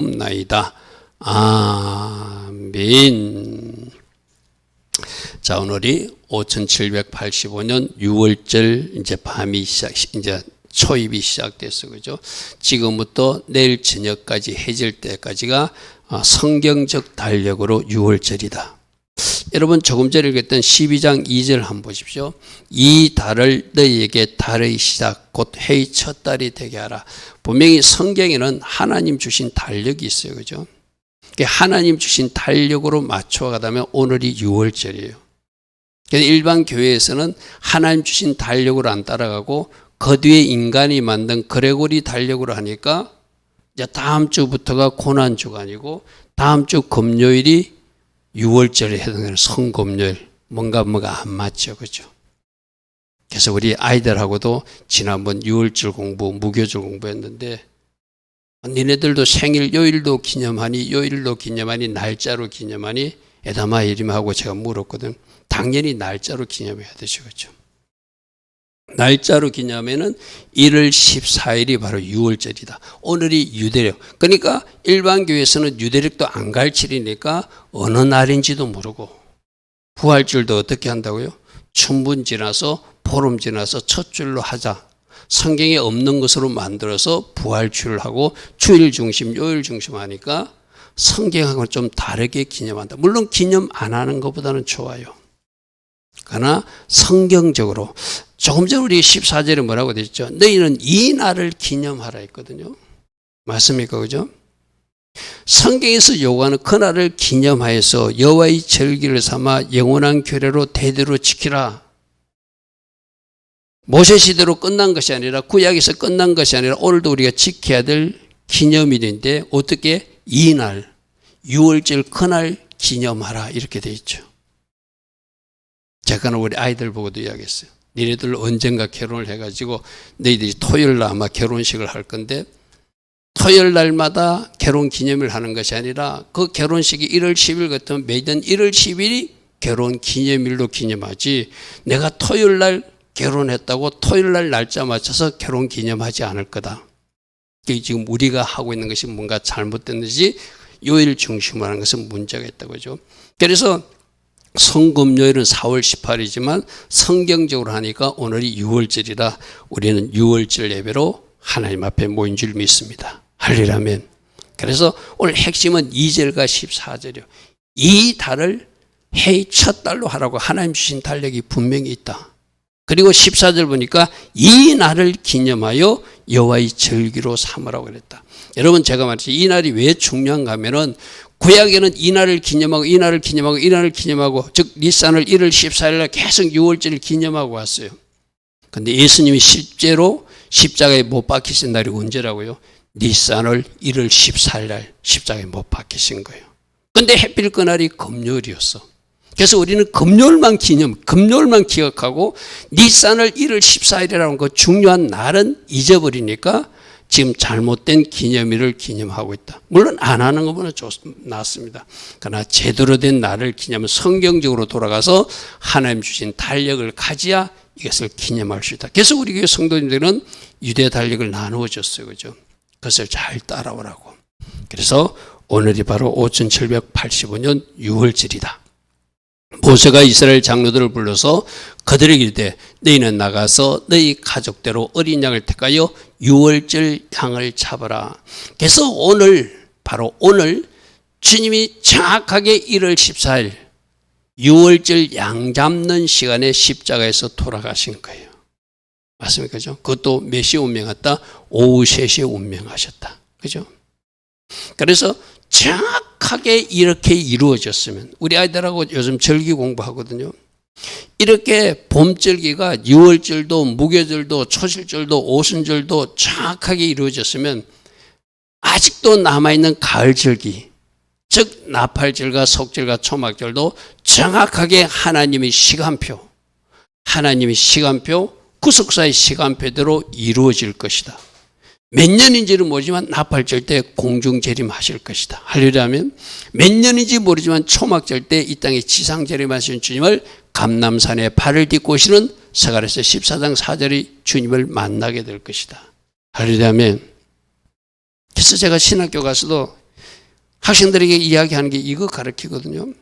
나이다. 아멘. 자, 오늘이 5785년 6월절 이제 밤이 이제 초입이 시작됐어. 그죠? 지금부터 내일 저녁까지 해질 때까지가 성경적 달력으로 6월절이다. 여러분 조금 전에 읽었던 12장 2절 한번 보십시오. 이 달을 너희에게 달의 시작 곧 해의 첫 달이 되게 하라. 분명히 성경에는 하나님 주신 달력이 있어요. 그죠? 하나님 주신 달력으로 맞춰가다면 오늘이 6월절이에요. 일반 교회에서는 하나님 주신 달력으로 안 따라가고 그 뒤에 인간이 만든 그레고리 달력으로 하니까 이제 다음 주부터가 고난주간이고 다음 주 금요일이 6월절에 해당되는 성금요일, 뭔가 안 맞죠. 그죠? 그래서 우리 아이들하고도 지난번 6월절 공부, 무교절 공부했는데 니네들도 생일 요일도 기념하니, 요일도 기념하니, 날짜로 기념하니, 에다마 이름하고 제가 물었거든. 당연히 날짜로 기념해야 되죠. 그죠? 날짜로 기념하면은 1월 14일이 바로 6월절이다. 오늘이 유대력. 그러니까 일반 교회에서는 유대력도 안 가르치니까 어느 날인지도 모르고 부활절도 어떻게 한다고요? 춘분 지나서 보름 지나서 첫 줄로 하자. 성경에 없는 것으로 만들어서 부활주를 하고 주일 중심, 요일 중심 하니까 성경하고는 좀 다르게 기념한다. 물론 기념 안 하는 것보다는 좋아요. 그러나 성경적으로 조금 전 우리 14절에 뭐라고 되어 있죠? 너희는 이 날을 기념하라 했거든요. 맞습니까? 그죠? 성경에서 요구하는 그 날을 기념하여서 여호와의 절기를 삼아 영원한 규례로 대대로 지키라. 모세 시대로 끝난 것이 아니라 구약에서 끝난 것이 아니라 오늘도 우리가 지켜야 될 기념일인데 어떻게 이 날 6월절 그날 기념하라 이렇게 되어 있죠. 제가 우리 아이들 보고도 이야기했어요. 니네들 언젠가 결혼을 해가지고 너희들이 토요일 날 아마 결혼식을 할 건데 토요일 날마다 결혼 기념일 하는 것이 아니라 그 결혼식이 1월 10일 같으면 매년 1월 10일이 결혼 기념일로 기념하지 내가 토요일 날 결혼했다고 토요일 날 날짜 맞춰서 결혼 기념하지 않을 거다. 지금 우리가 하고 있는 것이 뭔가 잘못됐는지 요일 중심으로 하는 것은 문제가 있다고 하죠. 그래서 성금요일은 4월 18일이지만 성경적으로 하니까 오늘이 6월절이라 우리는 6월절 예배로 하나님 앞에 모인 줄 믿습니다. 할렐루야. 그래서 오늘 핵심은 2절과 14절이요. 이 달을 해의 첫 달로 하라고 하나님 주신 달력이 분명히 있다. 그리고 14절 보니까 이 날을 기념하여 여호와의 절기로 삼으라고 그랬다. 여러분 제가 말했죠. 이 날이 왜 중요한가 하면은 구약에는 이 날을 기념하고 이 날을 기념하고 이 날을 기념하고 즉 니산을 1월 14일 날 계속 6월절을 기념하고 왔어요. 그런데 예수님이 실제로 십자가에 못 박히신 날이 언제라고요? 니산을 1월 14일 날 십자가에 못 박히신 거예요. 그런데 해필 그날이 금요일이었어. 그래서 우리는 금요일만 기억하고 니산을 1월 14일이라는 그 중요한 날은 잊어버리니까 지금 잘못된 기념일을 기념하고 있다. 물론 안 하는 것보다 낫습니다. 그러나 제대로 된 날을 기념하면 성경적으로 돌아가서 하나님 주신 달력을 가져야 이것을 기념할 수 있다. 그래서 우리 교회 성도님들은 유대 달력을 나누어 줬어요. 그죠? 그것을 잘 따라오라고. 그래서 오늘이 바로 5785년 6월절이다. 모세가 이스라엘 장로들을 불러서 그들에게 이르되 너희는 나가서 너희 가족대로 어린 양을 택하여 6월절 양을 잡아라. 그래서 오늘 바로 오늘 주님이 정확하게 1월 14일 6월절 양 잡는 시간에 십자가에서 돌아가신 거예요. 맞습니까? 그죠? 그것도 몇 시에 운명했다? 오후 3시에 운명하셨다. 그죠? 그래서 정확하게 이렇게 이루어졌으면 우리 아이들하고 요즘 절기 공부하거든요. 이렇게 봄절기가 6월절도 무교절도 초실절도 오순절도 정확하게 이루어졌으면 아직도 남아있는 가을절기 즉 나팔절과 속절과 초막절도 정확하게 하나님의 시간표 구속사의 시간표대로 이루어질 것이다. 몇 년인지는 모르지만 나팔절 때 공중재림하실 것이다. 할렐루야면 몇 년인지 모르지만 초막절 때 이 땅에 지상재림하신 주님을 감람산에 발을 딛고 오시는 스가랴서 14장 4절의 주님을 만나게 될 것이다. 할렐루야면 그래서 제가 신학교 가서도 학생들에게 이야기하는 게 이거 가르치거든요.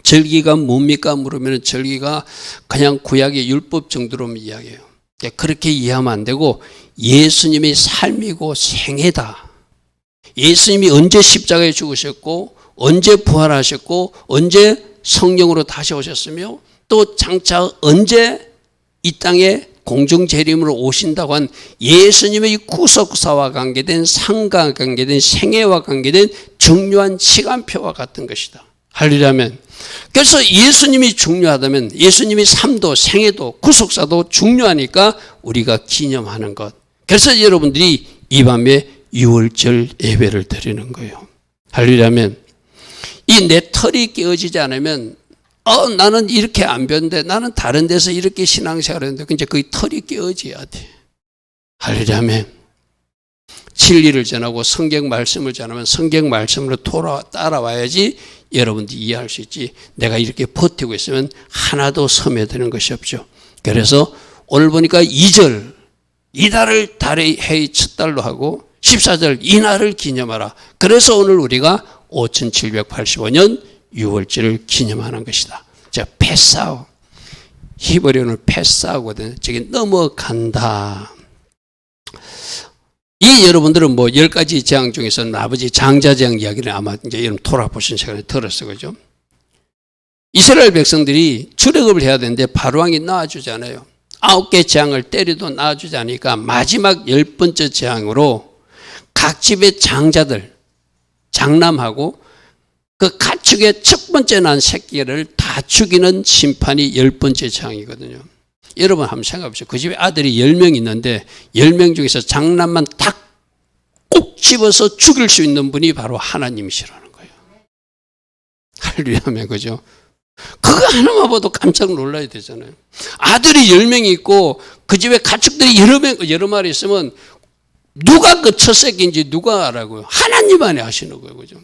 절기가 뭡니까? 물으면 절기가 그냥 구약의 율법 정도로만 이야기해요. 그렇게 이해하면 안 되고 예수님의 삶이고 생애다. 예수님이 언제 십자가에 죽으셨고 언제 부활하셨고 언제 성령으로 다시 오셨으며 또 장차 언제 이 땅에 공중재림으로 오신다고 한 예수님의 구속사와 관계된 상과 관계된 생애와 관계된 중요한 시간표와 같은 것이다. 할렐루야면. 그래서 예수님이 중요하다면 예수님의 삶도 생애도 구속사도 중요하니까 우리가 기념하는 것. 그래서 여러분들이 이 밤에 유월절 예배를 드리는 거예요. 할렐루야면. 이 내 털이 깨어지지 않으면 나는 이렇게 안 변데 나는 다른 데서 이렇게 신앙생활을 했는데 이제 그 털이 깨어져야 돼. 할렐루야면. 진리를 전하고 성경 말씀을 전하면 성경 말씀으로 따라와야지 여러분들이 이해할 수 있지. 내가 이렇게 버티고 있으면 하나도 섬에드는 것이 없죠. 그래서 오늘 보니까 2절 이달을 달의 해의 첫 달로 하고 14절 이날을 기념하라. 그래서 오늘 우리가 5785년 6월절을 기념하는 것이다. 자, 패사우. 히브리어는 패사우거든요. 저게 넘어간다. 이 여러분들은 뭐 10가지 재앙 중에서는 아버지 장자재앙 이야기를 아마 이제 여러분 돌아보신 시간에 들었어요. 그죠? 이스라엘 백성들이 출애굽을 해야 되는데 바로왕이 낳아주잖아요. 9개 재앙을 때려도 낳아주지 않으니까 마지막 10번째 재앙으로 각 집의 장자들, 장남하고 그 가축의 첫 번째 난 새끼를 다 죽이는 심판이 10번째 재앙이거든요. 여러분 한번 생각해 보세요. 그 집에 아들이 10명 있는데 10명 중에서 장남만 딱 꼭 집어서 죽일 수 있는 분이 바로 하나님이시라는 거예요. 할렐루야면 그죠? 그거 하나만 봐도 깜짝 놀라야 되잖아요. 아들이 10명이 있고 그 집에 가축들이 여러 마리 있으면 누가 그 첫 새끼인지 누가 알아고요? 하나님만이 아시는 거예요. 그죠?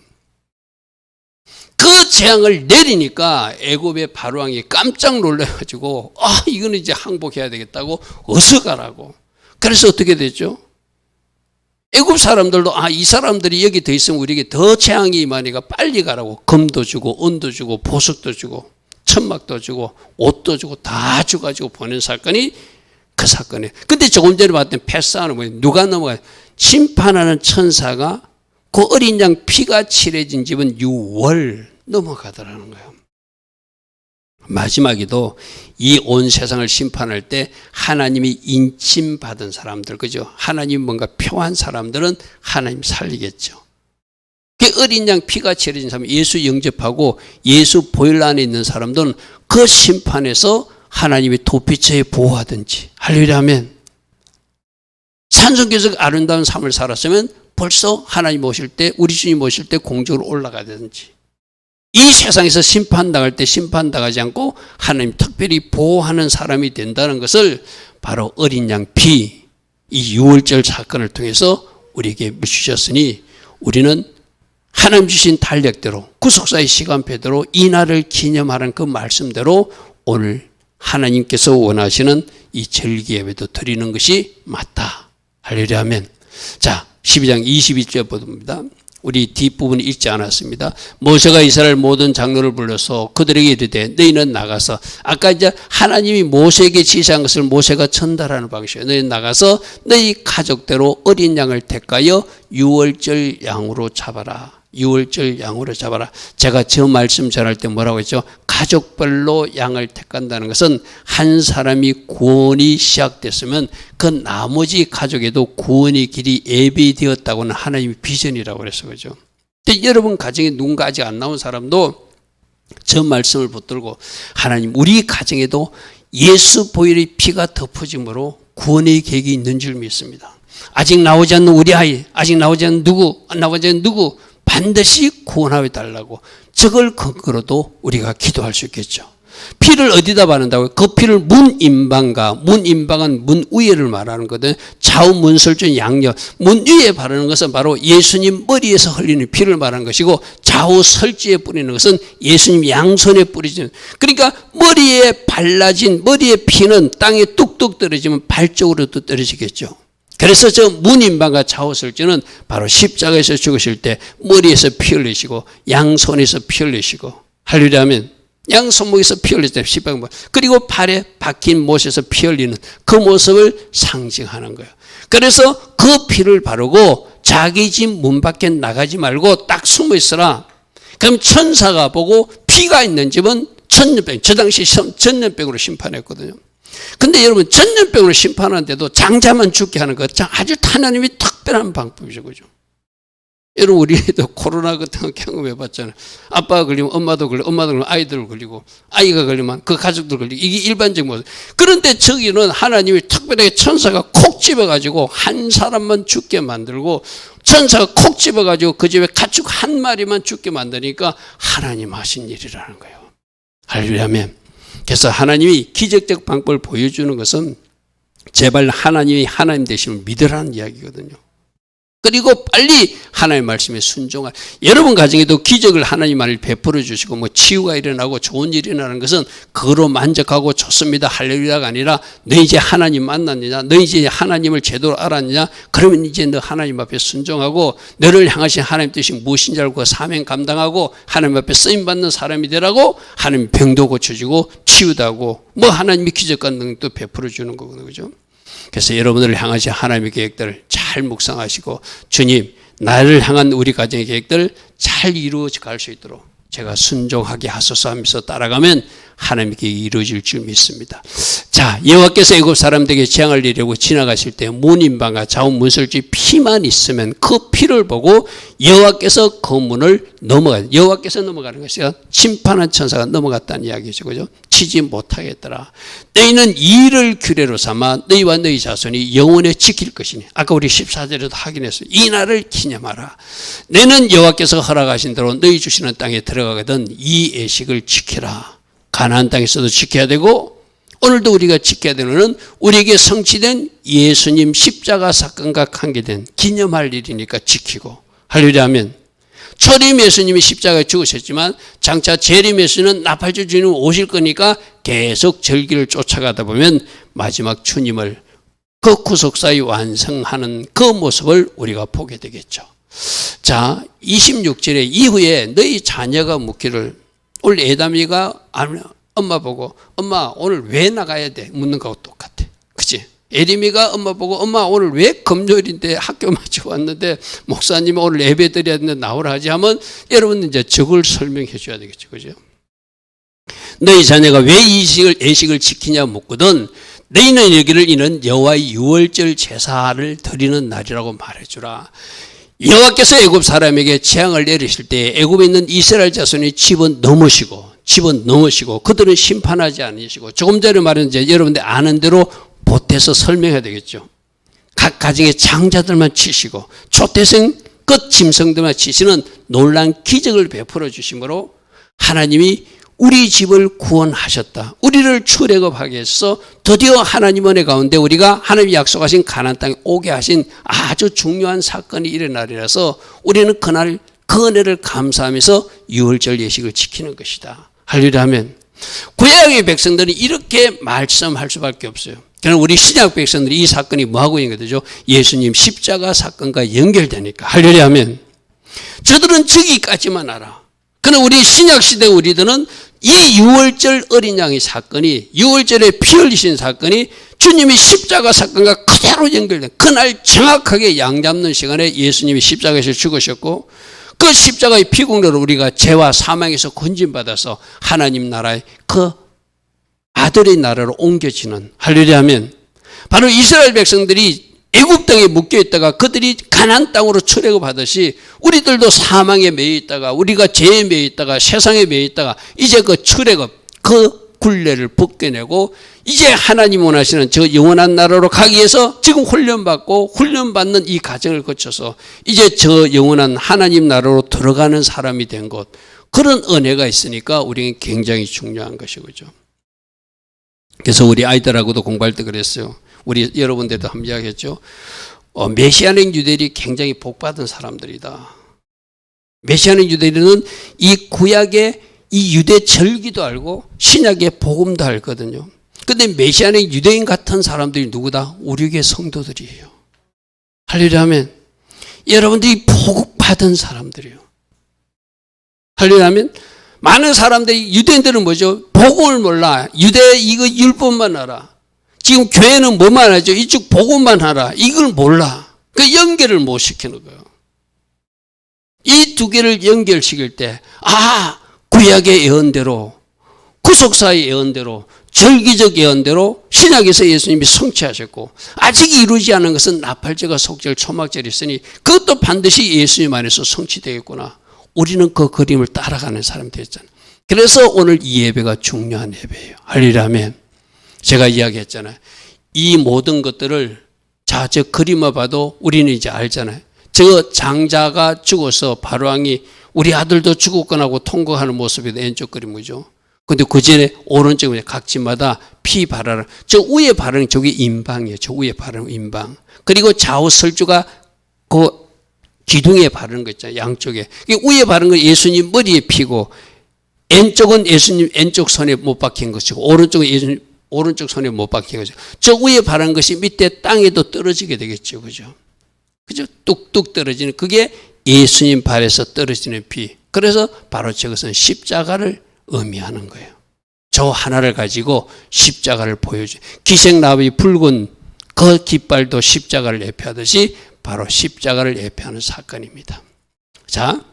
그 재앙을 내리니까 애굽의 바로왕이 깜짝 놀라가지고 이거는 이제 항복해야 되겠다고 어서 가라고. 그래서 어떻게 됐죠? 애굽 사람들도 이 사람들이 여기 더 있으면 우리에게 더 재앙이 임하니까 빨리 가라고 금도 주고 은도 주고 보석도 주고 천막도 주고 옷도 주고 다 주가지고 보낸 사건이 그 사건이에요. 근데 조금 전에 봤던 패사는 뭐예요? 누가 넘어가요? 심판하는 천사가 그 어린 양 피가 칠해진 집은 6월 넘어가더라는 거예요. 마지막에도 이 온 세상을 심판할 때 하나님이 인침받은 사람들, 그죠? 하나님 뭔가 표한 사람들은 하나님 살리겠죠. 그 어린 양 피가 칠해진 사람, 예수 영접하고 예수 보혈 안에 있는 사람들은 그 심판에서 하나님의 도피처에 보호하든지, 할렐루야 하면 산성교적 아름다운 삶을 살았으면 벌써 하나님 오실 때, 우리 주님 오실 때 공중으로 올라가든지, 이 세상에서 심판당할 때 심판당하지 않고 하나님 특별히 보호하는 사람이 된다는 것을 바로 어린 양 피, 이 6월절 사건을 통해서 우리에게 주셨으니 우리는 하나님 주신 달력대로 구속사의 시간표대로 이 날을 기념하는 그 말씀대로 오늘 하나님께서 원하시는 이 절기 예배도 드리는 것이 맞다. 할렐루야 하면. 자, 12장 22절 보입니다. 우리 뒷부분이 읽지 않았습니다. 모세가 이스라엘 모든 장로를 불러서 그들에게 이르되 너희는 나가서, 아까 이제 하나님이 모세에게 지시한 것을 모세가 전달하는 방식이에요. 너희는 나가서 너희 가족대로 어린 양을 택하여 6월절 양으로 잡아라. 6월절 양으로 잡아라. 제가 저 말씀 전할 때 뭐라고 했죠? 가족별로 양을 택한다는 것은 한 사람이 구원이 시작됐으면 그 나머지 가족에도 구원의 길이 예비되었다고는 하나님의 비전이라고 그래서 그죠. 근데 여러분 가정에 누군가 아직 안 나온 사람도 저 말씀을 붙들고 하나님 우리 가정에도 예수 보혈의 피가 덮어짐으로 구원의 계획이 있는 줄 믿습니다. 아직 나오지 않는 우리 아이, 아직 나오지 않는 누구, 안 나오지 않는 누구 반드시 구원하여 달라고, 저걸 근거로도 우리가 기도할 수 있겠죠. 피를 어디다 바른다고요? 그 피를 문임방과, 문임방은 문 위에를 말하는 거거든요. 좌우 문설준 양옆, 문 위에 바르는 것은 바로 예수님 머리에서 흘리는 피를 말하는 것이고, 좌우 설지에 뿌리는 것은 예수님 양손에 뿌리지는, 그러니까 머리에 발라진 머리의 피는 땅에 뚝뚝 떨어지면 발 쪽으로도 떨어지겠죠. 그래서 저 문인방과 좌우설주는 바로 십자가에서 죽으실 때 머리에서 피 흘리시고 양손에서 피 흘리시고 할렐루야 하면 양손목에서 피 흘릴 때 십자가 그리고 발에 박힌 못에서 피 흘리는 그 모습을 상징하는 거예요. 그래서 그 피를 바르고 자기 집 문 밖에 나가지 말고 딱 숨어 있어라. 그럼 천사가 보고 피가 있는 집은 전염병, 저 당시 전염병으로 심판했거든요. 근데 여러분 전염병으로 심판하는데도 장자만 죽게 하는 것 아주 하나님이 특별한 방법이죠. 그죠? 여러분 우리도 코로나 같은 거 경험해 봤잖아요. 아빠가 걸리면 엄마도 걸리고 엄마도 걸리면 아이들 걸리고 아이가 걸리면 그 가족들 걸리고 이게 일반적인 모습. 그런데 저기는 하나님이 특별하게 천사가 콕 집어가지고 한 사람만 죽게 만들고 천사가 콕 집어가지고 그 집에 가축 한 마리만 죽게 만드니까 하나님 하신 일이라는 거예요. 할렐루야면. 그래서 하나님이 기적적 방법을 보여주는 것은 제발 하나님이 하나님 되심을 믿으라는 이야기거든요. 그리고 빨리 하나님의 말씀에 순종할. 여러분 가정에도 기적을 하나님 말을 베풀어 주시고 뭐 치유가 일어나고 좋은 일이 일어나는 것은 그거로 만족하고 좋습니다. 할렐루야가 아니라 너 이제 하나님 만났느냐, 너 이제 하나님을 제대로 알았느냐, 그러면 이제 너 하나님 앞에 순종하고 너를 향하신 하나님 뜻이 무엇인지 알고 사명 감당하고 하나님 앞에 쓰임받는 사람이 되라고 하나님 병도 고쳐주고 치유도 하고 뭐 하나님이 기적과 능력도 베풀어 주는 거거든요. 그죠? 그래서 여러분들을 향하신 하나님의 계획들을 잘 묵상하시고 주님 나를 향한 우리 가정의 계획들을 잘 이루어져 갈 수 있도록 제가 순종하게 하소서 하면서 따라가면 하나님께 이루어질 줄 믿습니다. 자, 여호와께서 애굽 사람들에게 재앙을 내리고 지나가실 때 문인방과 좌우 문설주 피만 있으면 그 피를 보고 여호와께서 그 문을 여호와께서 넘어가는 것이야. 심판한 천사가 넘어갔다는 이야기죠. 그죠? 치지 못하겠더라. 너희는 이를 규례로 삼아 너희와 너희 자손이 영원히 지킬 것이니. 아까 우리 14절에도 확인했어요. 이 날을 기념하라. 너는 여호와께서 허락하신 대로 너희 주시는 땅에 들어가거든 이 예식을 지키라. 가나안 땅에서도 지켜야 되고 오늘도 우리가 지켜야 되는 것은 우리에게 성취된 예수님 십자가 사건과 관계된 기념할 일이니까 지키고 할렐루야 하면 초림 예수님이 십자가에 죽으셨지만 장차 재림 예수는 나팔주 주님 오실 거니까 계속 절기를 쫓아가다 보면 마지막 주님을 그 구속사의 완성하는 그 모습을 우리가 보게 되겠죠. 자, 26절에 이후에 너희 자녀가 묻기를 오늘 에담이가 엄마 보고 엄마 오늘 왜 나가야 돼? 묻는 거하고 똑같아. 그치? 에림이가 엄마 보고 엄마 오늘 왜 금요일인데 학교 마치고 왔는데 목사님이 오늘 예배 드려야 되는데 나오라 하지 하면 여러분 이제 저걸 설명해 줘야 되겠죠. 그죠? 너희 자녀가 왜 예식을 지키냐 묻거든 너희는 여기를 이는 여호와의 유월절 제사를 드리는 날이라고 말해주라. 여호와께서 애굽 사람에게 재앙을 내리실 때 애굽에 있는 이스라엘 자손이 집어넣으시고 그들은 심판하지 않으시고 조금 전에 말한 이제 여러분들 아는 대로 보태서 설명해야 되겠죠. 각 가정의 장자들만 치시고 초태생 끝 짐승들만 치시는 놀라운 기적을 베풀어 주심으로 하나님이 우리 집을 구원하셨다. 우리를 출애굽하게 해서 드디어 하나님 은혜 가운데 우리가 하나님이 약속하신 가나안 땅에 오게 하신 아주 중요한 사건이 일어나리라서 우리는 그날 그 은혜를 감사하면서 유월절 예식을 지키는 것이다. 할렐루야 하면 구약의 백성들이 이렇게 말씀할 수밖에 없어요. 그러나 우리 신약 백성들이 이 사건이 뭐하고 있는 거죠? 예수님 십자가 사건과 연결되니까 할렐루야 하면 저들은 저기까지만 알아. 그러나 우리 신약시대 우리들은 이 유월절 어린 양의 사건이 유월절에 피 흘리신 사건이 주님이 십자가 사건과 그대로 연결된 그날 정확하게 양 잡는 시간에 예수님이 십자가에서 죽으셨고 그 십자가의 피공로로 우리가 죄와 사망에서 건진받아서 하나님 나라의 그 아들의 나라로 옮겨지는 할렐루야 하면 바로 이스라엘 백성들이 애굽 땅에 묶여 있다가 그들이 가나안 땅으로 출애굽하듯이 우리들도 사망에 매여 있다가 우리가 죄에 매여 있다가 세상에 매여 있다가 이제 그 출애굽 그 굴레를 벗겨내고 이제 하나님 원하시는 저 영원한 나라로 가기 위해서 지금 훈련받는 이 과정을 거쳐서 이제 저 영원한 하나님 나라로 들어가는 사람이 된 것 그런 은혜가 있으니까 우리는 굉장히 중요한 것이죠. 그래서 우리 아이들하고도 공부할 때 그랬어요. 우리 여러분들도 한번 이야기했죠. 메시아닉 유대인이 굉장히 복받은 사람들이다. 메시아닉 유대인은 이 구약의 이 유대 절기도 알고 신약의 복음도 알거든요. 근데 메시아닉 유대인 같은 사람들이 누구다? 우리 교회 성도들이에요. 할렐루야 아멘. 여러분들이 복받은 사람들이에요. 할렐루야 아멘. 많은 사람들이, 유대인들은 뭐죠? 복음을 몰라. 유대 이거 율법만 알아. 지금 교회는 뭐만 하죠? 이쪽 복음만 하라. 이걸 몰라. 그 연결을 못 시키는 거예요. 이 두 개를 연결시킬 때, 구약의 예언대로, 구속사의 예언대로, 절기적 예언대로 신약에서 예수님이 성취하셨고, 아직 이루지 않은 것은 나팔절과 속절, 초막절이 있으니 그것도 반드시 예수님 안에서 성취되겠구나. 우리는 그 그림을 따라가는 사람이 됐잖아요. 그래서 오늘 이 예배가 중요한 예배예요. 할렐루야 아멘. 제가 이야기했잖아요. 이 모든 것들을, 자, 저 그림을 봐도 우리는 이제 알잖아요. 저 장자가 죽어서 바로왕이 우리 아들도 죽었거나 하고 통곡하는 모습이 왼쪽 그림이죠. 근데 그 전에 오른쪽에 각 집마다 피 바라는, 저 위에 바르는 저게 임방이에요. 저 위에 바르는 임방. 그리고 좌우 설주가 그 기둥에 바르는 거 있잖아요. 양쪽에. 위에 바르는 건 예수님 머리에 피고, 왼쪽은 예수님 왼쪽 손에 못 박힌 것이고, 오른쪽은 예수님 오른쪽 손에 못 박힌 거죠. 저 위에 바른 것이 밑에 땅에도 떨어지게 되겠죠. 그죠? 그죠? 뚝뚝 떨어지는, 그게 예수님 발에서 떨어지는 피. 그래서 바로 저것은 십자가를 의미하는 거예요. 저 하나를 가지고 십자가를 보여줘요. 기생나비 붉은 그 깃발도 십자가를 예표하듯이 바로 십자가를 예표하는 사건입니다. 자,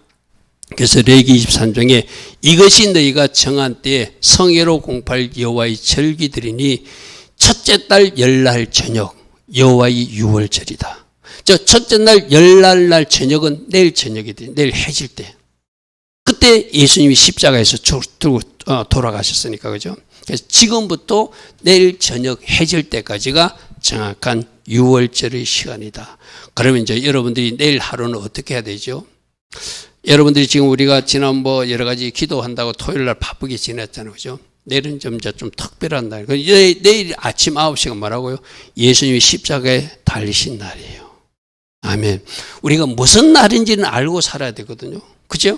그래서 레위기 23장에 이것이 너희가 정한 때에 성회로 공포할 여호와의 절기들이니 첫째 달 열날 저녁 여호와의 유월절이다. 저 첫째 날 열날 날 저녁은 내일 저녁이 돼. 내일 해질 때. 그때 예수님이 십자가에서 돌아가셨으니까, 그죠? 그래서 지금부터 내일 저녁 해질 때까지가 정확한 유월절의 시간이다. 그러면 이제 여러분들이 내일 하루는 어떻게 해야 되죠? 여러분들이 지금 우리가 지난 여러 가지 기도한다고 토요일 날 바쁘게 지냈잖아요. 그죠? 내일은 좀 특별한 날. 내일 아침 9시가 뭐라고요? 예수님이 십자가에 달리신 날이에요. 아멘. 우리가 무슨 날인지는 알고 살아야 되거든요. 그죠?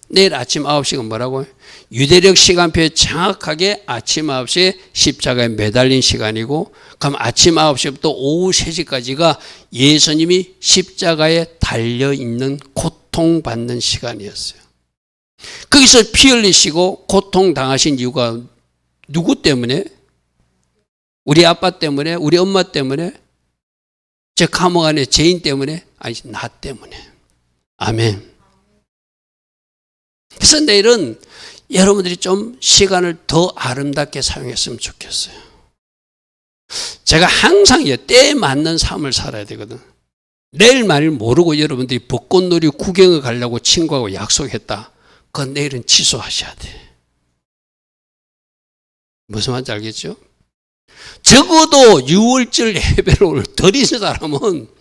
내일 아침 9시가 뭐라고요? 유대력 시간표에 정확하게 아침 9시에 십자가에 매달린 시간이고, 그럼 아침 9시부터 오후 3시까지가 예수님이 십자가에 달려있는 고통받는 시간이었어요. 거기서 피 흘리시고 고통당하신 이유가 누구 때문에? 우리 아빠 때문에? 우리 엄마 때문에? 제 감옥 안에 죄인 때문에? 아니, 나 때문에. 아멘. 그래서 내일은 여러분들이 좀 시간을 더 아름답게 사용했으면 좋겠어요. 제가 항상 때에 맞는 삶을 살아야 되거든. 내일 만일 모르고 여러분들이 벚꽃놀이 구경을 가려고 친구하고 약속했다. 그건 내일은 취소하셔야 돼. 무슨 말인지 알겠죠? 적어도 6월절 예배를 드리는 사람은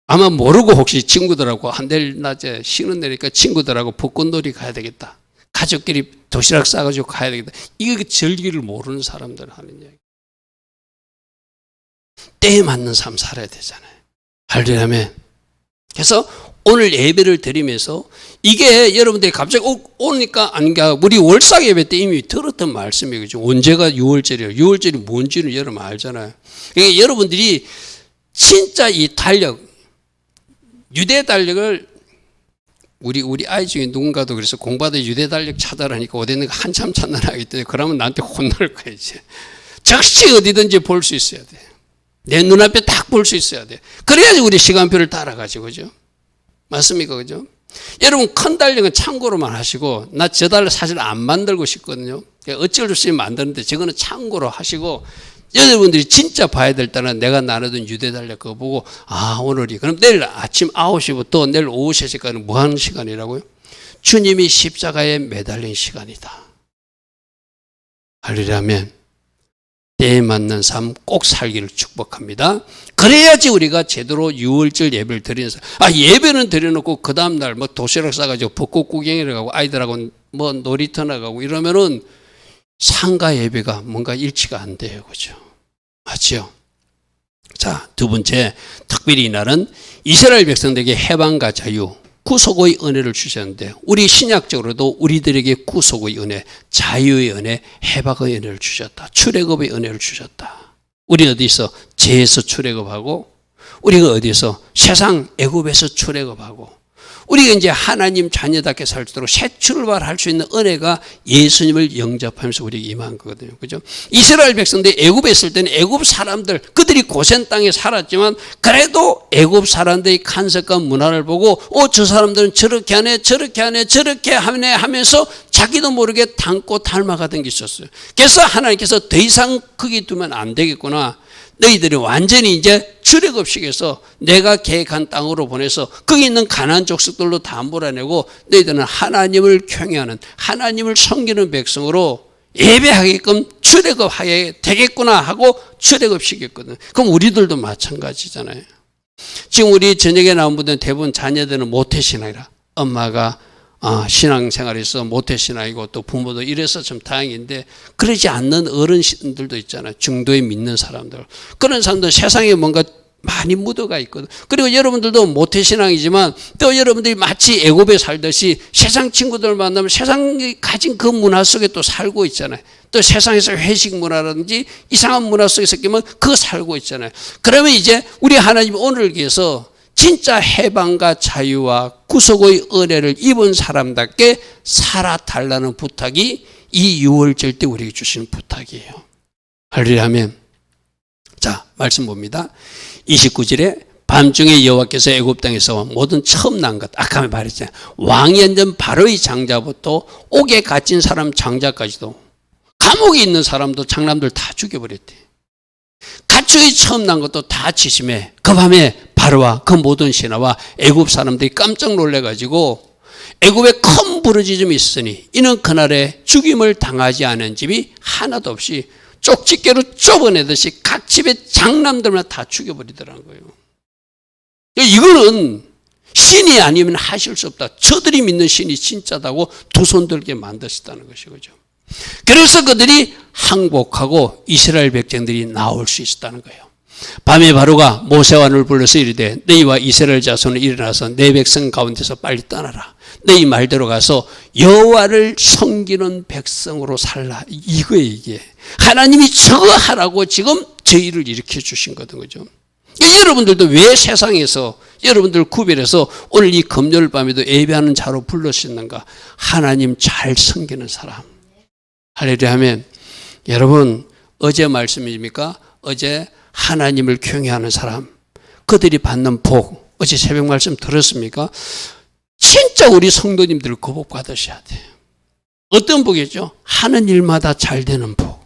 아마 모르고 혹시 친구들하고 내일 낮에 쉬는 날이니까 친구들하고 벚꽃놀이 가야 되겠다. 가족끼리 도시락 싸가지고 가야 되겠다. 이게 절기를 모르는 사람들 하는 이야기. 때에 맞는 삶 살아야 되잖아요. 할렐루야. 그래서 오늘 예배를 드리면서 이게 여러분들이 갑자기 오니까 아닌가, 우리 월삭 예배 때 이미 들었던 말씀이죠. 언제가 6월절이에요. 6월절이 뭔지는 여러분 알잖아요. 그러니까 여러분들이 진짜 이 달력, 유대 달력을 우리 아이 중에 누군가도 그래서 공부하다 유대 달력 찾아라니까 어디 있는가 한참 찾느라 했더니 그러면 나한테 혼날 거야 이제. 즉시 어디든지 볼 수 있어야 돼. 내 눈앞에 딱 볼 수 있어야 돼. 그래야지 우리 시간표를 따라가지, 그죠? 맞습니까, 그죠? 여러분 큰 달력은 참고로만 하시고, 나 저 달력 사실 안 만들고 싶거든요. 어쩔 수 없이 만드는데 저거는 참고로 하시고, 여러분들이 진짜 봐야 될 때는 내가 나누던 유대 달력 그거 보고, 오늘이, 그럼 내일 아침 9시부터 내일 오후 3시까지는 뭐 하는 시간이라고요? 주님이 십자가에 매달린 시간이다. 할렐루야. 때에 맞는 삶 꼭 살기를 축복합니다. 그래야지 우리가 제대로 6월절 예배를 드리는 사람. 예배는 드려놓고 그 다음날 도시락 싸가지고 벚꽃 구경을 가고 아이들하고 놀이터 나가고 이러면은 상가 예배가 뭔가 일치가 안 돼요. 그죠? 맞죠? 자, 두 번째, 특별히 이날은 이스라엘 백성들에게 해방과 자유, 구속의 은혜를 주셨는데, 우리 신약적으로도 우리들에게 구속의 은혜, 자유의 은혜, 해방의 은혜를 주셨다. 출애굽의 은혜를 주셨다. 우리 어디서 죄에서 출애굽하고 우리가 어디서? 세상 애굽에서 출애굽하고 우리가 이제 하나님 자녀답게 살도록 새 출발할 수 있는 은혜가 예수님을 영접하면서 우리에게 임한 거거든요. 그죠? 이스라엘 백성들이 애굽에 있을 때는 애굽 사람들, 그들이 고센 땅에 살았지만 그래도 애굽 사람들의 간섭과 문화를 보고 저 사람들은 저렇게 하네, 저렇게 하네, 저렇게 하네 하면서 자기도 모르게 닮고 닮아가던 게 있었어요. 그래서 하나님께서 더 이상 거기 두면 안 되겠구나. 너희들이 완전히 이제 출애굽시켜서 내가 계획한 땅으로 보내서 거기 있는 가나안 족속들로 다 몰아내고 너희들은 하나님을 경외하는, 하나님을 섬기는 백성으로 예배하게끔 출애굽하게 되겠구나 하고 출애굽시켰거든. 그럼 우리들도 마찬가지잖아요. 지금 우리 저녁에 나온 분들은 대부분 자녀들은 모태신앙이라, 엄마가 신앙생활에서 모태신앙이고 또 부모도 이래서 좀 다행인데, 그러지 않는 어른들도 있잖아요. 중도에 믿는 사람들. 그런 사람들 세상에 뭔가 많이 묻어가 있거든. 그리고 여러분들도 모태신앙이지만 또 여러분들이 마치 애굽에 살듯이 세상 친구들 만나면 세상이 가진 그 문화 속에 또 살고 있잖아요. 또 세상에서 회식 문화라든지 이상한 문화 속에서 끼면 그거 살고 있잖아요. 그러면 이제 우리 하나님 오늘 위해서 진짜 해방과 자유와 구속의 은혜를 입은 사람답게 살아달라는 부탁이 이 6월절 때 우리에게 주시는 부탁이에요. 할렐루야 하면, 자 말씀 봅니다. 29절에 밤중에 여호와께서 애굽 땅에서 모든 처음 난 것, 아까 말했잖아요. 왕이 앉은 바로의 장자부터 옥에 갇힌 사람 장자까지도, 감옥에 있는 사람도 장남들 다 죽여버렸대. 가축이 처음 난 것도 다 지심해. 그 밤에 바로와 그 모든 신하와 애굽 사람들이 깜짝 놀래가지고 애굽에 큰 부르짖음이 있으니 이는 그날에 죽임을 당하지 않은 집이 하나도 없이 쪽집게로 좁아내듯이 각 집의 장남들만 다 죽여버리더라는 거예요. 이거는 신이 아니면 하실 수 없다. 저들이 믿는 신이 진짜다고 두 손 들게 만드셨다는 것이죠. 그래서 그들이 항복하고 이스라엘 백성들이 나올 수 있었다는 거예요. 밤에 바로가 모세와 눈을 불러서 이르되 너희와 이스라엘 자손은 일어나서 내 백성 가운데서 빨리 떠나라. 너희 말대로 가서 여호와를 섬기는 백성으로 살라. 이거예요, 이게. 하나님이 저거 하라고 지금 저희를 일으켜 주신 거든, 그죠? 여러분들도 왜 세상에서 여러분들 구별해서 오늘 이 금요일 밤에도 예배하는 자로 불러주셨는가? 하나님 잘 섬기는 사람. 할렐루야 하면, 여러분 어제 말씀입니까? 어제 하나님을 경외하는 사람, 그들이 받는 복, 어제 새벽 말씀 들었습니까? 진짜 우리 성도님들 그 복 받으셔야 돼요. 어떤 복이죠? 하는 일마다 잘 되는 복.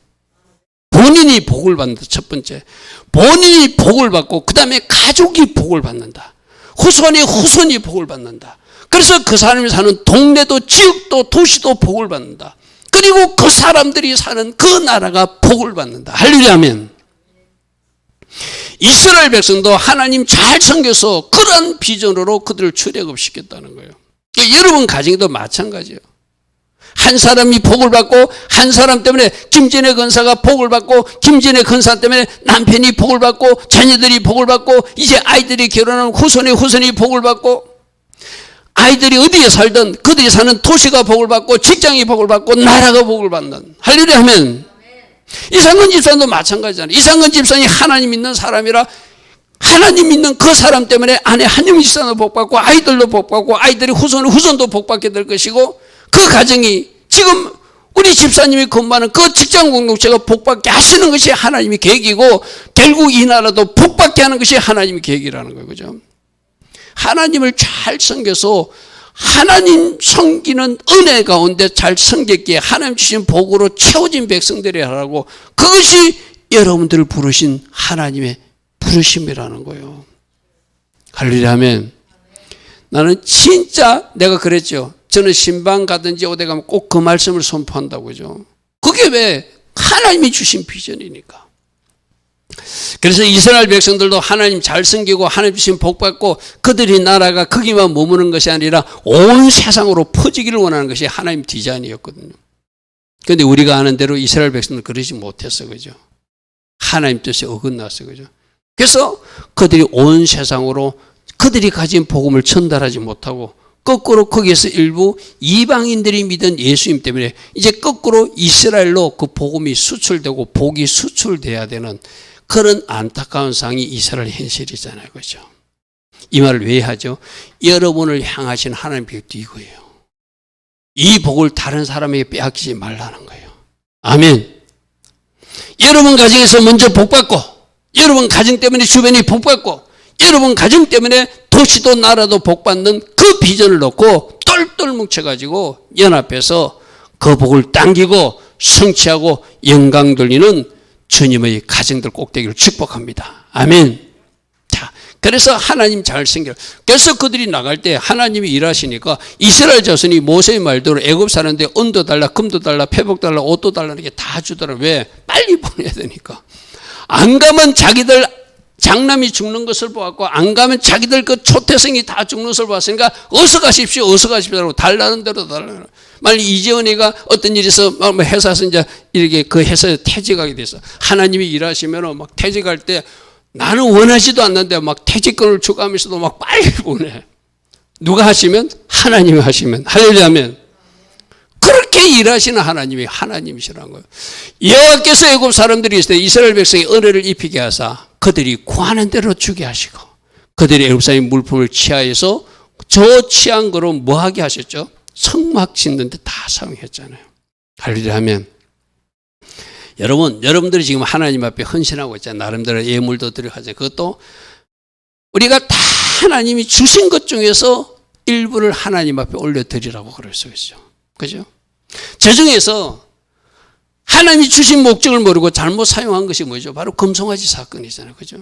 본인이 복을 받는다. 첫 번째, 본인이 복을 받고 그 다음에 가족이 복을 받는다. 후손이 복을 받는다. 그래서 그 사람이 사는 동네도 지역도 도시도 복을 받는다. 그리고 그 사람들이 사는 그 나라가 복을 받는다. 할렐루야 아멘. 이스라엘 백성도 하나님 잘 섬겨서 그런 비전으로 그들을 출애굽시켰다는 거예요. 여러분 가정도 마찬가지예요. 한 사람이 복을 받고 한 사람 때문에 김진애 권사가 복을 받고 김진애 권사 때문에 남편이 복을 받고 자녀들이 복을 받고 이제 아이들이 결혼하면 후손이 복을 받고 아이들이 어디에 살든 그들이 사는 도시가 복을 받고 직장이 복을 받고 나라가 복을 받는. 할렐루야 하면 이상근 집사님도 마찬가지잖아요. 이상근 집사님이 하나님 믿는 사람이라 하나님 믿는 그 사람 때문에 아내 한영 집사도 복받고 아이들도 복받고 아이들이 후손도 복받게 될 것이고 그 가정이 지금 우리 집사님이 근무하는 그 직장 공동체가 복받게 하시는 것이 하나님의 계획이고 결국 이 나라도 복받게 하는 것이 하나님의 계획이라는 거예요. 그죠? 하나님을 잘 섬겨서 하나님 섬기는 은혜 가운데 잘 섬겼기에 하나님 주신 복으로 채워진 백성들이 하라고, 그것이 여러분들을 부르신 하나님의 부르심이라는 거예요. 할렐루야 하면, 나는 진짜 내가 그랬죠. 저는 신방 가든지 어디 가면 꼭 그 말씀을 선포한다고 그죠. 그게 왜 하나님이 주신 비전이니까. 그래서 이스라엘 백성들도 하나님 잘 섬기고 하나님 주신 복 받고 그들이 나라가 거기만 머무는 것이 아니라 온 세상으로 퍼지기를 원하는 것이 하나님 디자인이었거든요. 그런데 우리가 아는 대로 이스라엘 백성들 그러지 못했어, 그죠? 하나님 뜻에 어긋났어, 그죠? 그래서 그들이 온 세상으로 그들이 가진 복음을 전달하지 못하고 거꾸로 거기에서 일부 이방인들이 믿은 예수님 때문에 이제 거꾸로 이스라엘로 그 복음이 수출되고 복이 수출돼야 되는 그런 안타까운 상이 이스라엘 현실이잖아요. 그죠? 이 말을 왜 하죠? 여러분을 향하신 하나님의 뜻이 이거예요. 이 복을 다른 사람에게 빼앗기지 말라는 거예요. 아멘. 여러분 가정에서 먼저 복받고, 여러분 가정 때문에 주변이 복받고, 여러분 가정 때문에 도시도 나라도 복받는 그 비전을 놓고 똘똘 뭉쳐가지고 연합해서 그 복을 당기고 성취하고 영광 돌리는 주님의 가정들 꼭대기를 축복합니다. 아멘. 자, 그래서 하나님 잘 생겨. 그래서 그들이 나갈 때 하나님이 일하시니까 이스라엘 자손이 모세의 말대로 애굽 사는데 은도 달라, 금도 달라, 패복 달라, 옷도 달라는 게 다 주더라. 왜? 빨리 보내야 되니까. 안 가면 자기들 장남이 죽는 것을 보았고, 안 가면 자기들 그 초태생이 다 죽는 것을 봤으니까 어서 가십시오, 어서 가십시오. 달라는 대로 달라는 대로. 만약 이재원이가 어떤 일이 있어, 회사에서 이제 이렇게 그 회사에 퇴직하게 돼서 하나님이 일하시면 막 퇴직할 때 나는 원하지도 않는데 막 퇴직금을 주고하면서도 막 빨리 보내. 누가 하시면? 하나님이 하시면. 할렐루야면. 그렇게 일하시는 하나님이 하나님이시라는 거예요. 여호와께서 애굽 사람들이 있을 때 이스라엘 백성이 은혜를 입히게 하사 그들이 구하는 대로 주게 하시고, 그들이 애굽 사람의 물품을 취하여서 저 취한 거로 뭐 하게 하셨죠? 성막 짓는 데 다 사용했잖아요. 할렐루야면. 여러분들이 지금 하나님 앞에 헌신하고 있잖아요. 나름대로 예물도 드려가잖아요. 그것도 우리가 다 하나님이 주신 것 중에서 일부를 하나님 앞에 올려드리라고 그랬어요. 그죠? 저 중에서 하나님이 주신 목적을 모르고 잘못 사용한 것이 뭐죠? 바로 금송아지 사건이잖아요. 그죠?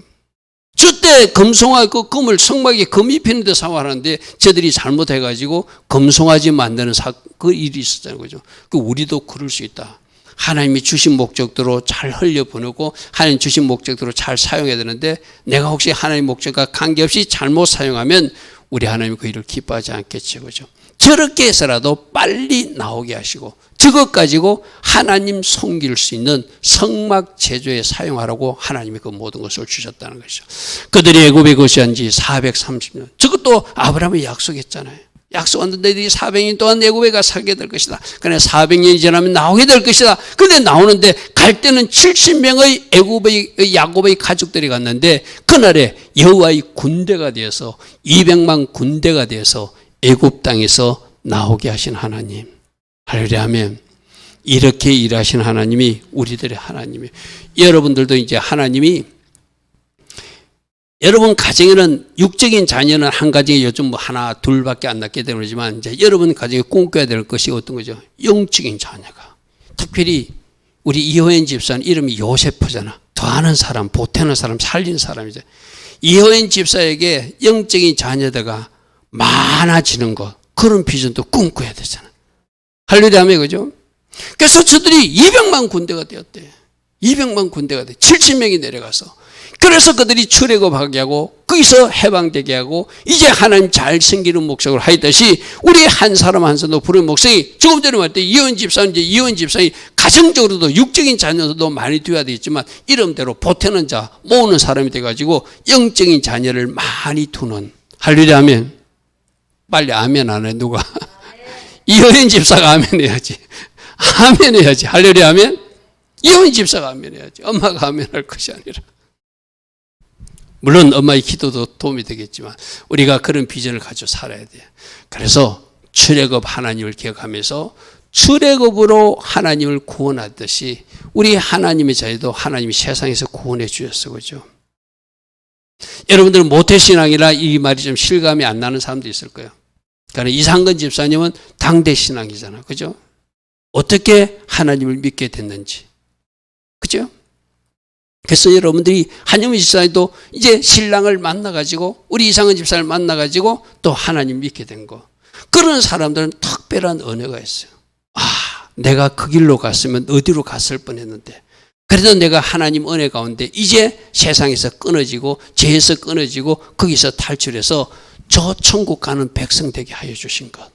저때 금송아지 그 금을 성막에 금 입히는 데 사용하는데 저들이 잘못해가지고 금송아지 만드는 그 일이 있었잖아요. 그죠? 그 우리도 그럴 수 있다. 하나님이 주신 목적대로 잘 흘려보내고 하나님 주신 목적대로 잘 사용해야 되는데 내가 혹시 하나님 목적과 관계없이 잘못 사용하면 우리 하나님이 그 일을 기뻐하지 않겠죠. 그죠? 저렇게 해서라도 빨리 나오게 하시고 저것 가지고 하나님 섬길 수 있는 성막 제조에 사용하라고 하나님이 그 모든 것을 주셨다는 것이죠. 그들이 애굽에 거주한 지 430년. 저것도 아브라함이 약속했잖아요. 약속했는데 너희들이 400년 동안 애굽에 가 살게 될 것이다. 그래 400년이 지나면 나오게 될 것이다. 근데 나오는데 갈 때는 70명의 애굽의 야곱의 가족들이 갔는데 그날에 여호와의 군대가 되어서 200만 군대가 되어서 애굽 땅에서 나오게 하신 하나님. 할렐루야면. 이렇게 일하신 하나님이 우리들의 하나님이에요. 여러분들도 이제 하나님이 여러분 가정에는 육적인 자녀는 한 가정에 요즘 뭐 하나 둘밖에 안 낳게 되지만 이제 여러분 가정에 꿈꿔야 될 것이 어떤 거죠? 영적인 자녀가. 특별히 우리 이호연 집사는 이름이 요세프잖아. 더하는 사람, 보태는 사람, 살린 사람이죠. 이호연 집사에게 영적인 자녀들가 많아지는 것, 그런 비전도 꿈꿔야 되잖아. 할렐루야, 그죠? 그래서 저들이 200만 군대가 되었대. 200만 군대가 돼. 70명이 내려가서. 그래서 그들이 출애굽하게 하고 거기서 해방되게 하고 이제 하나님 잘 섬기는 목적을 하였듯이 우리 한 사람 한 사람도 부른 목적이 조금 전에 말했던 이혼 집사는 이제 이혼 집사이 가정적으로도 육적인 자녀도 많이 되어야 되겠지만 이름대로 보태는 자 모으는 사람이 돼가지고 영적인 자녀를 많이 두는. 할렐루야 하면 빨리 아멘 안 해 누가? 이혼 집사가 아멘 해야지. 아멘 해야지. 할렐루야 하면 이혼 집사가 아멘 해야지. 엄마가 아멘 할 것이 아니라. 물론 엄마의 기도도 도움이 되겠지만 우리가 그런 비전을 가지고 살아야 돼요. 그래서 출애굽 하나님을 기억하면서 출애굽으로 하나님을 구원하듯이 우리 하나님의 자녀도 하나님이 세상에서 구원해 주셨어. 그죠? 여러분들은 모태신앙이라 이 말이 좀 실감이 안 나는 사람도 있을 거예요. 그러니까 이상근 집사님은 당대신앙이잖아. 그죠? 어떻게 하나님을 믿게 됐는지. 그죠? 그래서 여러분들이 한영민 집사님도 이제 신랑을 만나가지고 우리 이상은 집사를 만나가지고 또 하나님 믿게 된 거. 그런 사람들은 특별한 은혜가 있어요. 아, 내가 그 길로 갔으면 어디로 갔을 뻔했는데 그래도 내가 하나님 은혜 가운데 이제 세상에서 끊어지고 죄에서 끊어지고 거기서 탈출해서 저 천국 가는 백성 되게 하여 주신 것.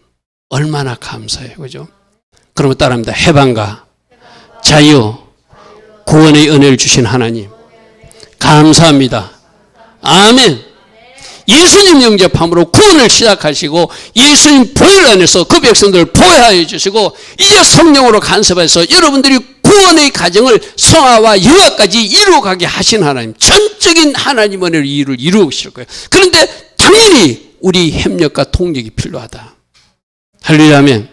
얼마나 감사해요. 그죠? 그러면 따라합니다. 해방과 자유 구원의 은혜를 주신 하나님 감사합니다. 아멘. 예수님 영접함으로 구원을 시작하시고 예수님 보혈 안에서 그 백성들을 보호하여 주시고 이제 성령으로 간섭해서 여러분들이 구원의 과정을 성화와 여화까지 이루어가게 하신 하나님, 전적인 하나님 은혜로 이 일을 이루실 거예요. 그런데 당연히 우리 협력과 통력이 필요하다. 할렐루야. 아멘.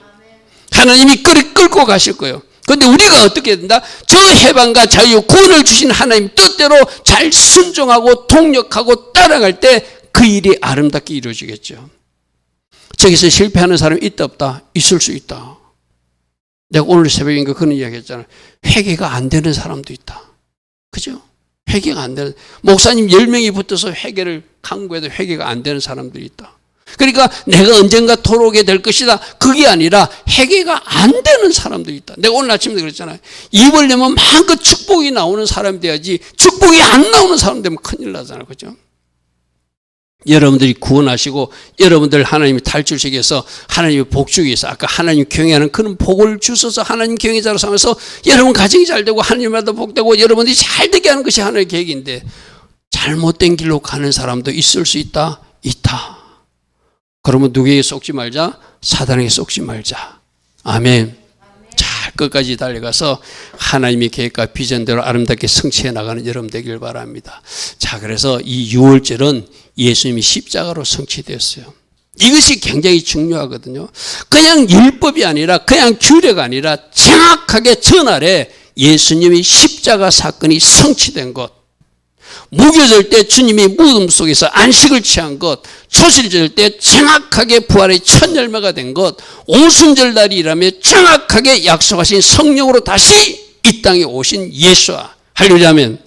하나님이 끌고 가실 거예요. 그런데 우리가 어떻게 된다? 저 해방과 자유, 구원을 주신 하나님 뜻대로 잘 순종하고 통력하고 따라갈 때 그 일이 아름답게 이루어지겠죠. 저기서 실패하는 사람이 있다 없다? 있을 수 있다. 내가 오늘 새벽인가 그런 이야기 했잖아요. 회개가 안 되는 사람도 있다. 그죠? 회개가 안 되는, 목사님 10명이 붙어서 회개를 강구해도 회개가 안 되는 사람들이 있다. 그러니까 내가 언젠가 돌아오게 될 것이다. 그게 아니라 회개가 안 되는 사람들이 있다. 내가 오늘 아침에도 그랬잖아요. 입을 내면 마음껏 축복이 나오는 사람이 돼야지, 축복이 안 나오는 사람 되면 큰일 나잖아요. 그죠? 여러분들이 구원하시고 여러분들 하나님이 탈출시키기 위해서 하나님의 복 주기 위해서 아까 하나님 경외하는 그런 복을 주셔서 하나님 경외자로 삼아서 여러분 가정이 잘 되고 하나님마다 복되고 여러분들이 잘 되게 하는 것이 하나님의 계획인데, 잘못된 길로 가는 사람도 있을 수 있다. 그러면 누구에게 속지 말자? 사단에게 속지 말자. 아멘. 잘 끝까지 달려가서 하나님의 계획과 비전대로 아름답게 성취해 나가는 여러분 되길 바랍니다. 자, 그래서 이 6월절은 예수님이 십자가로 성취되었어요. 이것이 굉장히 중요하거든요. 그냥 율법이 아니라 그냥 규례가 아니라 정확하게 전날에 예수님이 십자가 사건이 성취된 것, 무교절 때 주님이 무덤 속에서 안식을 취한 것, 초실절 때 정확하게 부활의 첫 열매가 된 것, 오순절날이라며 정확하게 약속하신 성령으로 다시 이 땅에 오신 예수와, 할렐루야. 아멘.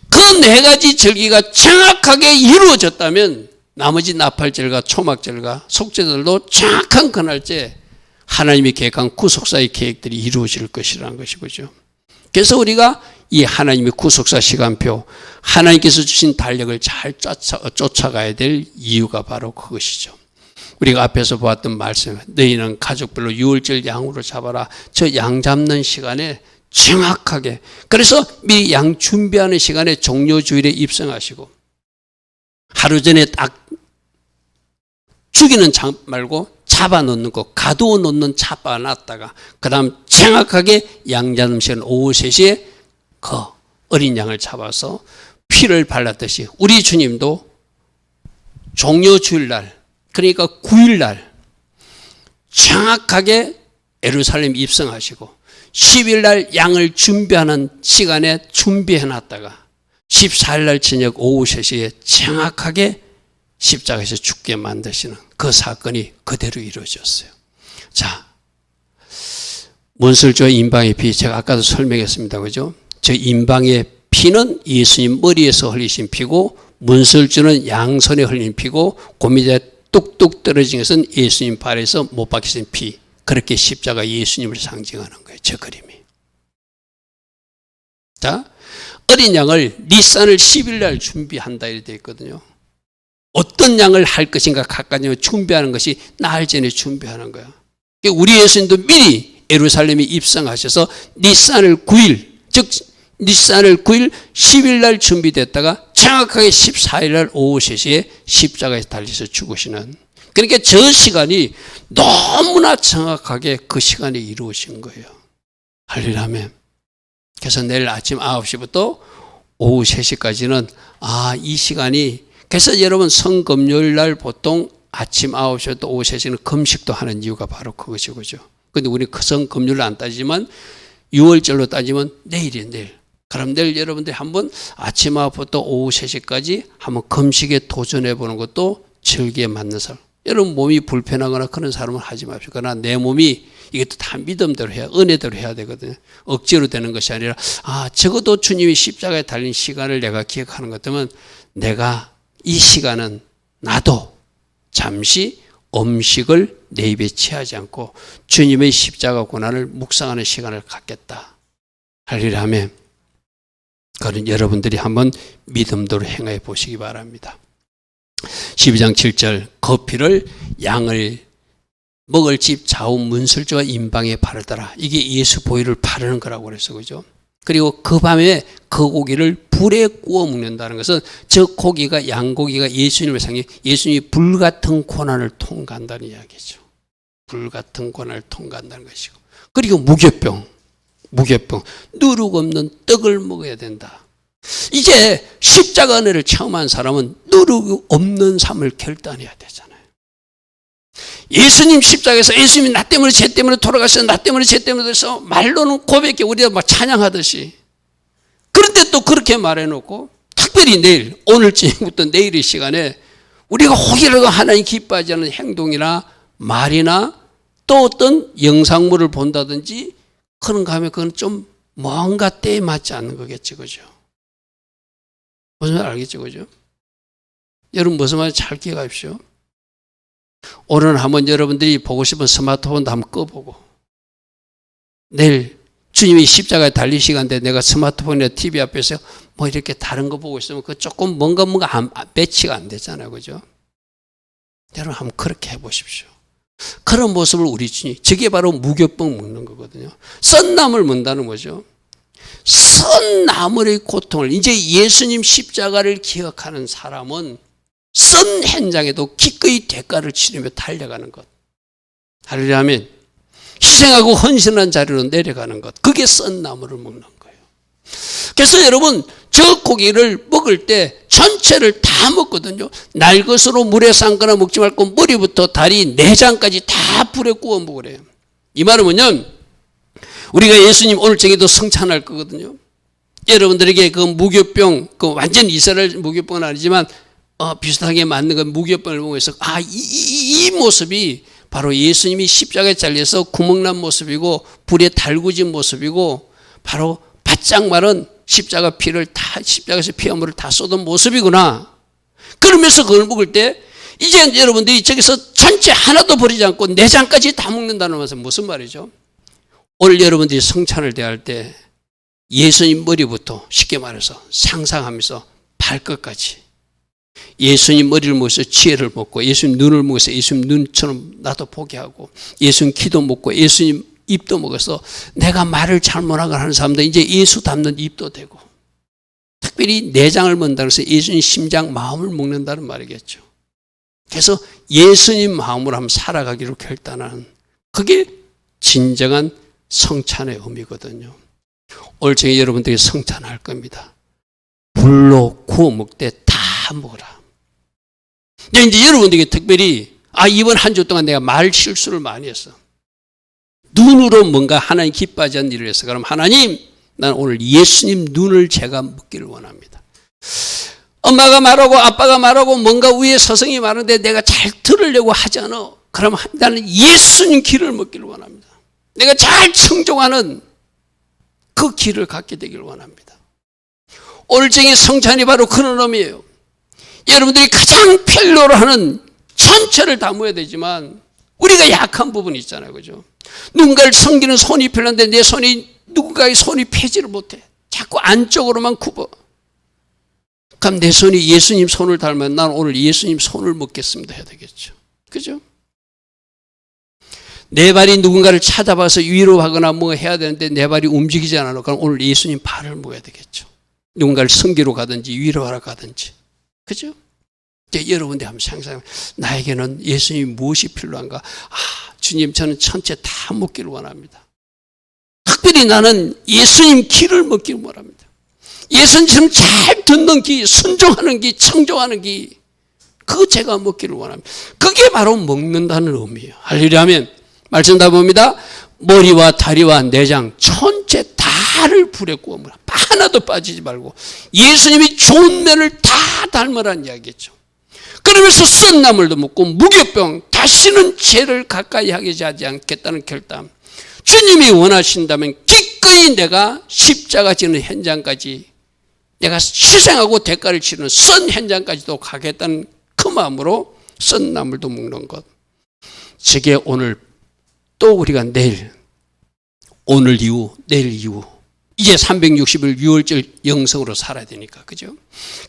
그 네 가지 절기가 정확하게 이루어졌다면 나머지 나팔절과 초막절과 속죄절도 정확한 그날째 하나님이 계획한 구속사의 계획들이 이루어질 것이라는 것이죠. 그래서 우리가 이 하나님의 구속사 시간표, 하나님께서 주신 달력을 잘 쫓아가야 될 이유가 바로 그것이죠. 우리가 앞에서 보았던 말씀, 너희는 가족별로 6월절 양으로 잡아라. 저 양 잡는 시간에 정확하게, 그래서 미리 양 준비하는 시간에 종료주일에 입성하시고, 하루 전에 딱 죽이는 말고 잡아놓는 거, 가두어 놓는 잡아놨다가 그 다음 정확하게 양 잡는 시간 오후 3시에 그 어린 양을 잡아서 피를 발랐듯이 우리 주님도 종료주일날, 그러니까 9일날 정확하게 예루살렘 입성하시고 10일날 양을 준비하는 시간에 준비해놨다가 14일날 저녁 오후 3시에 정확하게 십자가에서 죽게 만드시는 그 사건이 그대로 이루어졌어요. 자, 문설주와 인방의 피, 제가 아까도 설명했습니다. 그죠? 저 인방의 피는 예수님 머리에서 흘리신 피고, 문설주는 양손에 흘린 피고, 그 밑에 뚝뚝 떨어진 것은 예수님 발에서 못 박히신 피. 그렇게 십자가 예수님을 상징하는 거예요. 저 그림이. 자, 어린 양을 니산을 10일날 준비한다 이렇게 되어 있거든요. 어떤 양을 할 것인가 각각 준비하는 것이 나흘 전에 준비하는 거야. 우리 예수님도 미리 예루살렘에 입성하셔서 니산을 9일, 즉 니산을 9일 10일날 준비됐다가 정확하게 14일날 오후 3시에 십자가에 달려서 죽으시는, 그러니까 저 시간이 너무나 정확하게 그 시간에 이루어진 거예요. 할렐루야. 아멘. 그래서 내일 아침 9시부터 오후 3시까지는 이 시간이, 그래서 여러분 성금요일 날 보통 아침 9시부터 오후 3시는 금식도 하는 이유가 바로 그것이죠. 그런데 우리 성금요일 안 따지만 6월절로 따지면 내일이에요. 내일. 그럼 내일 여러분들이 한번 아침 9시부터 오후 3시까지 한번 금식에 도전해 보는 것도 절기에 맞는 사람. 여러분 몸이 불편하거나 그런 사람은 하지 마십시오. 그러나 내 몸이 이것도 다 믿음대로 해야, 은혜대로 해야 되거든요. 억지로 되는 것이 아니라 적어도 주님이 십자가에 달린 시간을 내가 기억하는 것 같으면 내가 이 시간은 나도 잠시 음식을 내 입에 취하지 않고 주님의 십자가 고난을 묵상하는 시간을 갖겠다. 할렐루야. 아멘. 그런 여러분들이 한번 믿음대로 행해 보시기 바랍니다. 12장 7절, 그 피를 양을 먹을 집 좌우 문설주와 인방에 바르더라. 이게 예수 보혈을 바르는 거라고 그랬어. 그죠? 그리고 그 밤에 그 고기를 불에 구워 먹는다는 것은 저 고기가, 양고기가 예수님을 상해, 예수님이 불같은 고난을 통과한다는 이야기죠. 불같은 고난을 통과한다는 것이고, 그리고 무교병 무교병, 누룩 없는 떡을 먹어야 된다. 이제 십자가 은혜를 체험한 사람은 누룩 없는 삶을 결단해야 되잖아요. 예수님 십자가에서 예수님이 나 때문에 쟤 때문에 돌아가셔서 나 때문에 쟤 때문에 돼서 말로는 고백해 우리가 막 찬양하듯이, 그런데 또 그렇게 말해놓고 특별히 내일, 오늘 저녁부터 내일 이 시간에 우리가 혹이라도 하나님 기뻐하지 않는 행동이나 말이나 또 어떤 영상물을 본다든지 그런가 하면 그건 좀 뭔가 때에 맞지 않는 거겠지, 그죠? 무슨 말 알겠죠, 그죠? 여러분 무슨 말인지 잘 기억하십시오. 오늘 한번 여러분들이 보고 싶은 스마트폰도 한번 꺼보고, 내일 주님이 십자가에 달릴 시간인데 내가 스마트폰이나 TV 앞에서 뭐 이렇게 다른 거 보고 있으면 그 조금 뭔가 매치가 안 되잖아요, 그죠? 여러분 한번 그렇게 해보십시오. 그런 모습을 우리 주님, 저게 바로 무교병 먹는 거거든요. 썬 나물 먹는다는 거죠. 썬 나물의 고통을, 이제 예수님 십자가를 기억하는 사람은 썬 현장에도 기꺼이 대가를 치르며 달려가는 것. 할렐루야 하면 희생하고 헌신한 자리로 내려가는 것. 그게 썬 나물을 먹는 거예요. 그래서 여러분 저 고기를 먹을 때 전체를 다 먹거든요. 날 것으로 물에 삶거나 먹지 말고 머리부터 다리, 내장까지 다 불에 구워 먹으래요. 이 말은 뭐냐면 우리가 예수님 오늘 저녁에도 성찬할 거거든요. 여러분들에게 그 무교병, 그 완전 이스라엘 무교병은 아니지만 비슷하게 맞는 그 무교병을 보면서 이 모습이 바로 예수님이 십자가에 잘려서 구멍난 모습이고 불에 달구진 모습이고 바로 바짝 마른 십자가 피를 다, 십자가에서 피화물을 다 쏟은 모습이구나. 그러면서 그걸 먹을 때 이제 여러분들이 저기서 전체 하나도 버리지 않고 내장까지 다 먹는다는 것은 무슨 말이죠? 오늘 여러분들이 성찬을 대할 때 예수님 머리부터 쉽게 말해서 상상하면서 발끝까지 예수님 머리를 먹어서 지혜를 먹고, 예수님 눈을 먹어서 예수님 눈처럼 나도 보게 하고, 예수님 귀도 먹고 예수님 입도 먹어서 내가 말을 잘못하거나 하는 사람들 이제 예수 닮는 입도 되고, 특별히 내장을 먹는다고 해서 예수님 심장 마음을 먹는다는 말이겠죠. 그래서 예수님 마음으로 한번 살아가기로 결단하는, 그게 진정한 성찬의 의미거든요. 오늘 저녁에 여러분들이 성찬할 겁니다. 불로 구워 먹되 다 먹어라. 근데 이제 여러분들에게 특별히 이번 한 주 동안 내가 말 실수를 많이 했어. 눈으로 뭔가 하나님 기뻐하지 않는 일을 했어. 그럼 하나님, 나는 오늘 예수님 눈을 제가 먹기를 원합니다. 엄마가 말하고 아빠가 말하고 뭔가 위에 서성이 많은데 내가 잘 들으려고 하지 않아. 그럼 나는 예수님 길을 먹기를 원합니다. 내가 잘 청종하는 그 길을 갖게 되기를 원합니다. 오늘 저녁에 성찬이 바로 그런 의미예요. 여러분들이 가장 필요로 하는 전체를 담아야 되지만 우리가 약한 부분이 있잖아요, 그죠? 누군가를 섬기는 손이 필요한데 내 손이, 누군가의 손이 펴지를 못해. 자꾸 안쪽으로만 굽어. 그럼 내 손이 예수님 손을 닮으면 난 오늘 예수님 손을 먹겠습니다 해야 되겠죠, 그죠? 내 발이 누군가를 찾아봐서 위로하거나 뭐 해야 되는데 내 발이 움직이지 않아. 그럼 오늘 예수님 발을 먹어야 되겠죠. 누군가를 섬기러 가든지 위로하러 가든지, 그죠? 이제 여러분들 한번 상상해. 나에게는 예수님이 무엇이 필요한가? 주님, 저는 전체 다 먹기를 원합니다. 특별히 나는 예수님 길을 먹기를 원합니다. 예수님처럼 잘 듣는 기, 순종하는 기, 청종하는 기, 그거 제가 먹기를 원합니다. 그게 바로 먹는다는 의미예요. 할렐루야 하면 말씀 다 봅니다. 머리와 다리와 내장 전체 다를 불에 구워 먹으라. 하나도 빠지지 말고 예수님이 좋은 면을 다 닮으라는 이야기겠죠. 그러면서 썬 나물도 먹고 무교병, 다시는 죄를 가까이 하지 않겠다는 결단. 주님이 원하신다면 기꺼이 내가 십자가 지는 현장까지, 내가 희생하고 대가를 치르는 썬 현장까지도 가겠다는 그 마음으로 썬 나물도 먹는 것. 저게 오늘 또 우리가 내일, 오늘 이후, 내일 이후 이제 360일 6월절 영성으로 살아야 되니까, 그죠?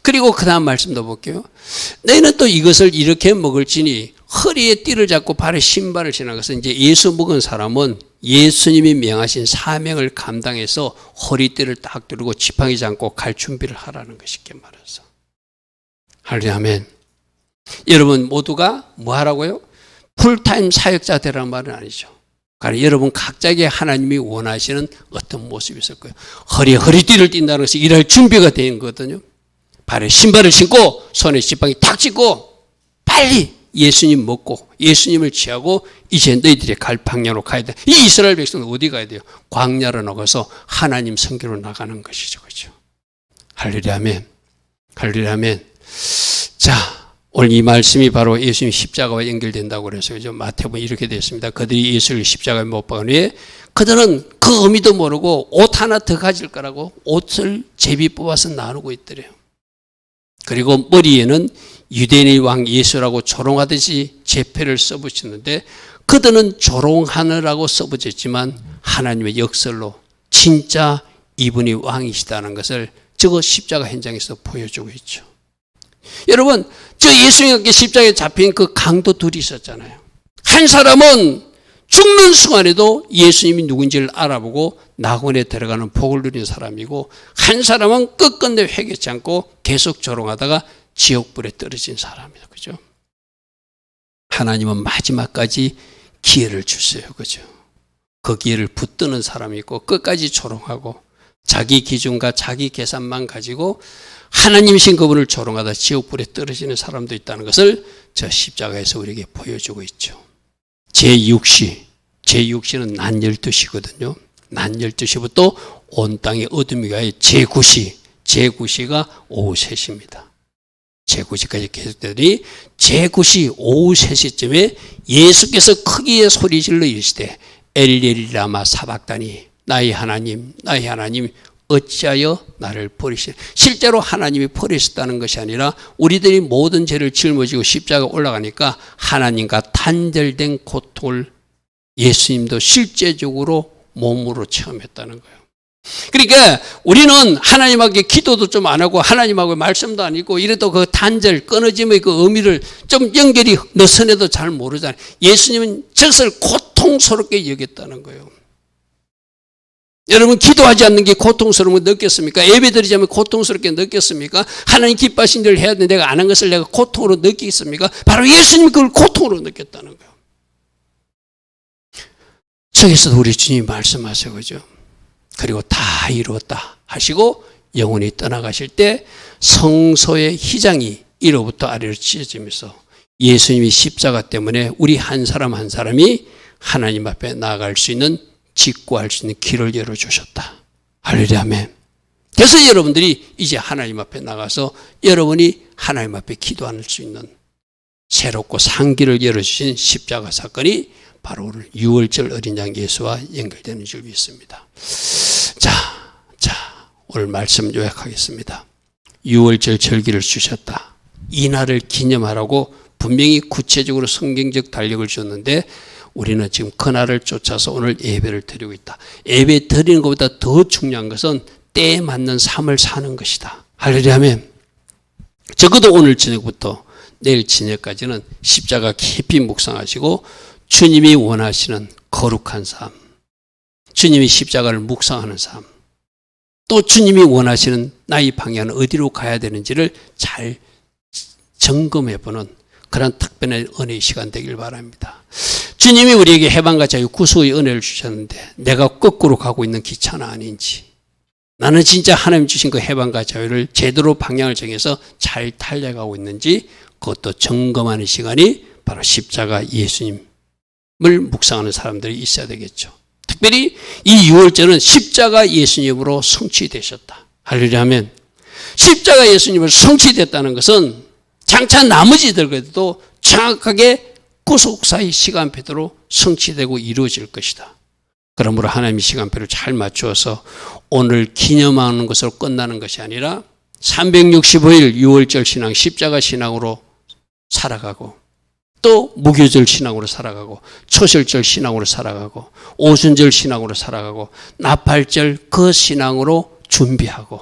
그리고 그 다음 말씀도 볼게요. 너희는 또 이것을 이렇게 먹을지니 허리에 띠를 잡고 발에 신발을 신은 것은, 이제 예수 먹은 사람은 예수님이 명하신 사명을 감당해서 허리띠를 딱 두르고 지팡이 잡고 갈 준비를 하라는 것이, 쉽게 말해서. 할렐루야 아멘. 여러분 모두가 뭐 하라고요? 풀타임 사역자 되라는 말은 아니죠. 그러니까 여러분 각자에게 하나님이 원하시는 어떤 모습이 있을 거예요. 허리띠를 띈다는 것이 일할 준비가 되는 거거든요. 발에 신발을 신고 손에 지팡이 탁 짚고 빨리 예수님 먹고 예수님을 취하고 이제 너희들이 갈 방향으로 가야 돼. 이 이스라엘 백성은 어디 가야 돼요? 광야로 나가서 하나님 성교로 나가는 것이죠. 그렇죠? 할렐루야 아멘. 할렐루야 아멘. 자, 오늘 이 말씀이 바로 예수님 십자가와 연결된다고 그래서 그죠? 마태복음 이렇게 되어 있습니다. 그들이 예수를 십자가에 못 박은 후에 그들은 그 의미도 모르고 옷 하나 더 가질 거라고 옷을 제비 뽑아서 나누고 있더래요. 그리고 머리에는 유대인의 왕 예수라고 조롱하듯이 제패를 써붙였는데 그들은 조롱하느라고 써붙였지만 하나님의 역설로 진짜 이분이 왕이시다는 것을 저거 십자가 현장에서 보여주고 있죠. 여러분, 저 예수님께 십자가에 잡힌 그 강도 둘이 있었잖아요. 한 사람은 죽는 순간에도 예수님이 누군지를 알아보고 낙원에 들어가는 복을 누린 사람이고, 한 사람은 끝끝내 회개치 않고 계속 조롱하다가 지옥불에 떨어진 사람이다. 그죠? 하나님은 마지막까지 기회를 주세요. 그죠? 그 기회를 붙드는 사람이 있고, 끝까지 조롱하고, 자기 기준과 자기 계산만 가지고 하나님이신 그분을 조롱하다 지옥불에 떨어지는 사람도 있다는 것을 저 십자가에서 우리에게 보여주고 있죠. 제6시는 낮 12시거든요. 낮 12시부터 온 땅에 어둠이 가해 제9시가 오후 3시입니다. 제9시까지 계속되더니 제9시 오후 3시쯤에 예수께서 크게 소리질러 이르시되 엘리 라마 사박다니 나의 하나님 어찌하여 나를 버리시나. 실제로 하나님이 버리셨다는 것이 아니라 우리들이 모든 죄를 짊어지고 십자가에 올라가니까 하나님과 단절된 고통을 예수님도 실제적으로 몸으로 체험했다는 거예요. 그러니까 우리는 하나님에게 기도도 좀 안 하고 하나님하고 말씀도 안 읽고 이래도 그 단절 끊어짐의 그 의미를 좀 연결이 느슨해도 잘 모르잖아요. 예수님은 저것을 고통스럽게 여겼다는 거예요. 여러분, 기도하지 않는 게 고통스러운 거 느꼈습니까? 예배드리지 않으면 고통스럽게 느꼈습니까? 하나님 기뻐하신 일을 해야 되는데 내가 안 한 것을 내가 고통으로 느끼겠습니까? 바로 예수님이 그걸 고통으로 느꼈다는 거예요. 저기서도 우리 주님이 말씀하세요. 그죠? 그리고 다 이루었다 하시고 영원히 떠나가실 때 성소의 휘장이 위로부터 아래로 찢어지면서 예수님이 십자가 때문에 우리 한 사람 한 사람이 하나님 앞에 나아갈 수 있는, 직구할 수 있는 길을 열어주셨다. 할렐루야 아멘. 그래서 여러분들이 이제 하나님 앞에 나가서 여러분이 하나님 앞에 기도할 수 있는 새롭고 상기를 열어주신 십자가 사건이 바로 오늘 유월절 어린 양 예수와 연결되는 줄 믿습니다. 자, 오늘 말씀 요약하겠습니다. 유월절 절기를 주셨다. 이 날을 기념하라고 분명히 구체적으로 성경적 달력을 줬는데 우리는 지금 그날을 쫓아서 오늘 예배를 드리고 있다. 예배 드리는 것보다 더 중요한 것은 때에 맞는 삶을 사는 것이다. 할렐루야 아멘. 적어도 오늘 저녁부터 내일 저녁까지는 십자가 깊이 묵상하시고 주님이 원하시는 거룩한 삶, 주님이 십자가를 묵상하는 삶, 또 주님이 원하시는 나의 방향은 어디로 가야 되는지를 잘 점검해보는 그런 특별한 은혜의 시간 되길 바랍니다. 주님이 우리에게 해방과 자유, 구속의 은혜를 주셨는데 내가 거꾸로 가고 있는 기차는 아닌지, 나는 진짜 하나님 주신 그 해방과 자유를 제대로 방향을 정해서 잘 달려가고 있는지 그것도 점검하는 시간이 바로 십자가 예수님을 묵상하는 사람들이 있어야 되겠죠. 특별히 이 유월절은 십자가 예수님으로 성취되셨다. 할렐루야 아멘. 십자가 예수님을 성취됐다는 것은 장차 나머지들에게도 정확하게 구속사의 시간표대로 성취되고 이루어질 것이다. 그러므로 하나님의 시간표를 잘 맞추어서 오늘 기념하는 것으로 끝나는 것이 아니라 365일 유월절 신앙, 십자가 신앙으로 살아가고 또 무교절 신앙으로 살아가고 초실절 신앙으로 살아가고 오순절 신앙으로 살아가고 나팔절 그 신앙으로 준비하고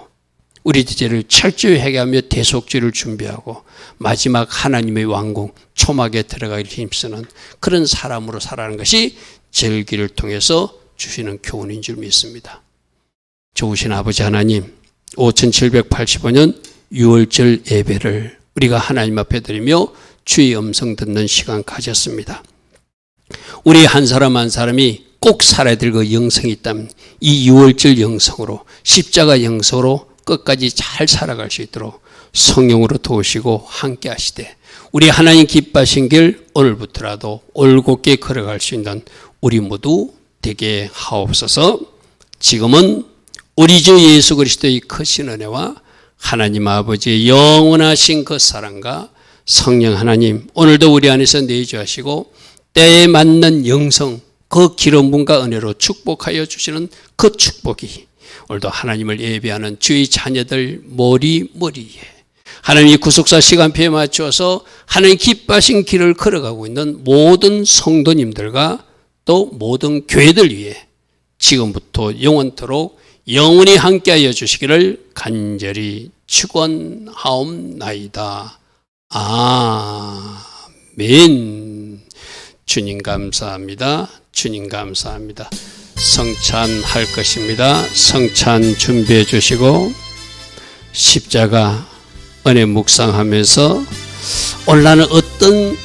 우리 죄를 철저히 회개하며 대속죄를 준비하고 마지막 하나님의 왕궁 초막에 들어가길 힘쓰는 그런 사람으로 살아가는 것이 절기를 통해서 주시는 교훈인 줄 믿습니다. 좋으신 아버지 하나님, 5785년 6월절 예배를 우리가 하나님 앞에 드리며 주의 음성 듣는 시간 가졌습니다. 우리 한 사람 한 사람이 꼭 살아야 될 그 영성이 있다면 이 유월절 영성으로 십자가 영성으로 끝까지 잘 살아갈 수 있도록 성령으로 도우시고 함께 하시되 우리 하나님 기뻐하신 길 오늘부터라도 올곧게 걸어갈 수 있는 우리 모두 되게 하옵소서. 지금은 우리 주 예수 그리스도의 크신 은혜와 하나님 아버지의 영원하신 그 사랑과 성령 하나님 오늘도 우리 안에서 내주하시고 때에 맞는 영성 그 기름 부음과 은혜로 축복하여 주시는 그 축복이 오늘도 하나님을 예배하는 주의 자녀들 머리에 하나님이 구속사 시간표에 맞춰서 하나님 기뻐하신 길을 걸어가고 있는 모든 성도님들과 또 모든 교회들 위해 지금부터 영원토록 영원히 함께하여 주시기를 간절히 축원하옵나이다. 아멘. 주님 감사합니다. 주님 감사합니다. 성찬할 것입니다. 성찬 준비해 주시고 십자가 은혜 묵상하면서 오늘 나는 어떤